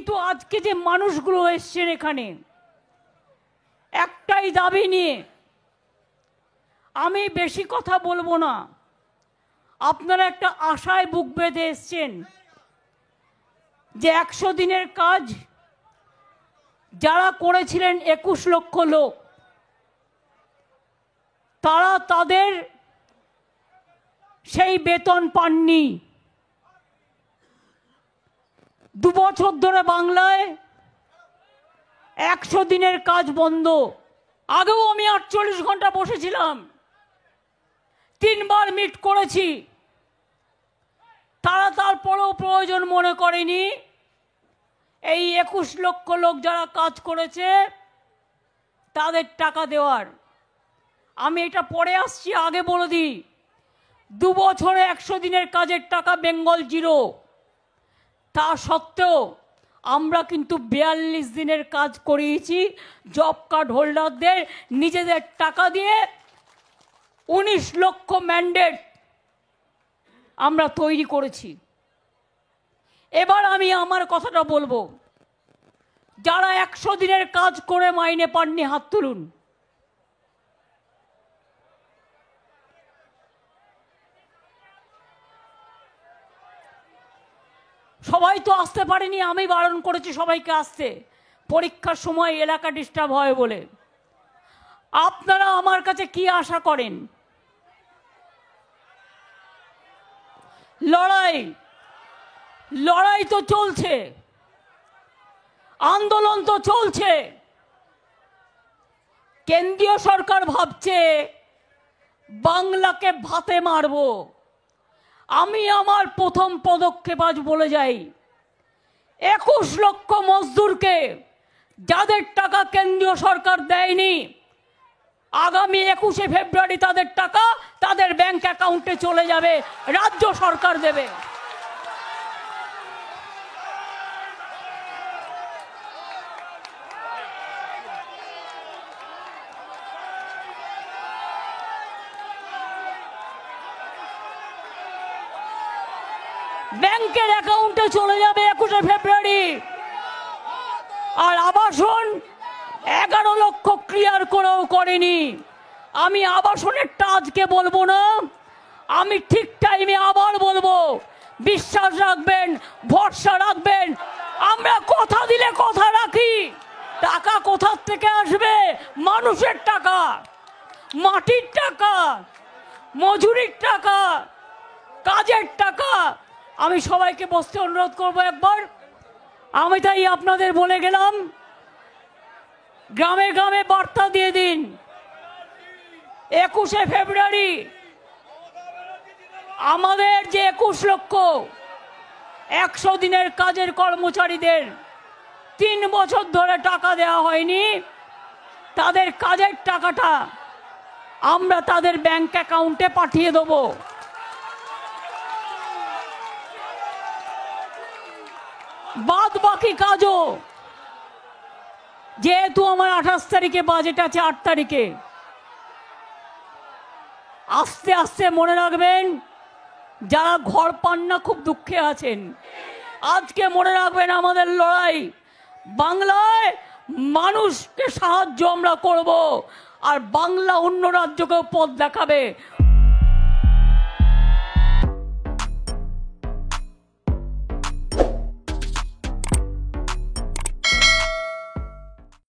কিন্তু আজকে যে মানুষগুলো এসছেন এখানে একটাই দাবি নিয়ে, আমি বেশি কথা বলবো না, আপনারা একটা আশায় বুক বেঁধে এসছেন যে 100 দিনের কাজ যারা করেছিলেন 21 লক্ষ লোক, তারা তাদের সেই বেতন পাননি। 2 বছর ধরে বাংলায় 100 দিনের কাজ বন্ধ। আগেও আমি 48 ঘন্টা বসেছিলাম, 3 বার মিট করেছি, তারা তারপরেও প্রয়োজন মনে করেনি এই 21 লক্ষ লোক যারা কাজ করেছে তাদের টাকা দেওয়ার। আমি এটা পরে আসছি, আগে বলে দিই, 2 বছরে 100 দিনের কাজের টাকা বেঙ্গল জিরো। তা সত্ত্বেও আমরা কিন্তু 42 দিনের কাজ করিয়েছি জব কার্ড হোল্ডারদের নিজেদের টাকা দিয়ে। 19 লক্ষ ম্যান্ডেট আমরা তৈরি করেছি। এবার আমি আমার কথাটা বলবো, যারা 100 দিনের কাজ করে মাইনে পাননি হাত তুলুন। সবাই তো আসতে পারেনি, আমি বারণ করেছি সবাইকে আসতে, পরীক্ষার সময় এলাকা ডিস্টার্ব হয় বলে। আপনারা আমার কাছে কি আশা করেন? লড়াই লড়াই তো চলছে, আন্দোলন তো চলছে। কেন্দ্রীয় সরকার ভাবছে বাংলাকে ভাতে মারবো। আমি আমার প্রথম পদক্ষেপ আজ বলে যাই, 21 লক্ষ মজদুরকে যাদের টাকা কেন্দ্রীয় সরকার দেয়নি, আগামী 21শে ফেব্রুয়ারি তাদের টাকা তাদের ব্যাংক অ্যাকাউন্টে চলে যাবে, রাজ্য সরকার দেবে। ব্যাংকের অ্যাকাউন্টে চলে যাবে 21শে ফেব্রুয়ারি। আর আবাসন 11 লক্ষ ক্লিয়ার করেও করেনি। আমি আবাসনেরটা আজকে বলবো না, আমি ঠিক টাইমে আবার বলবো। বিশ্বাস রাখবেন, ভরসা রাখবেন, আমরা কথা দিলে কথা রাখি। টাকা কোথার থেকে আসবে? মানুষের টাকা, মাটির টাকা, মজুরির টাকা, কাজের টাকা। আমি সবাইকে বসতে অনুরোধ করবো একবার। আমি তাই আপনাদের বলে গেলাম, গ্রামে গ্রামে বার্তা দিয়ে দিন, 21শে ফেব্রুয়ারি আমাদের যে 21 লক্ষ 100 দিনের কাজের কর্মচারীদের 3 বছর ধরে টাকা দেওয়া হয়নি, তাদের কাজের টাকাটা আমরা তাদের ব্যাংক অ্যাকাউন্টে পাঠিয়ে দেব। বাদ বাকি কাজও, যেহেতু আমার 28 তারিখে বাজেট আছে, 8 তারিখে আস্তে আস্তে মনে রাখবেন, যারা ঘর পান না খুব দুঃখে আছেন, আজকে মনে রাখবেন আমাদের লড়াই বাংলায় মানুষকে সাহায্য আমরা করব, আর বাংলা অন্য রাজ্যকেও পথ দেখাবে।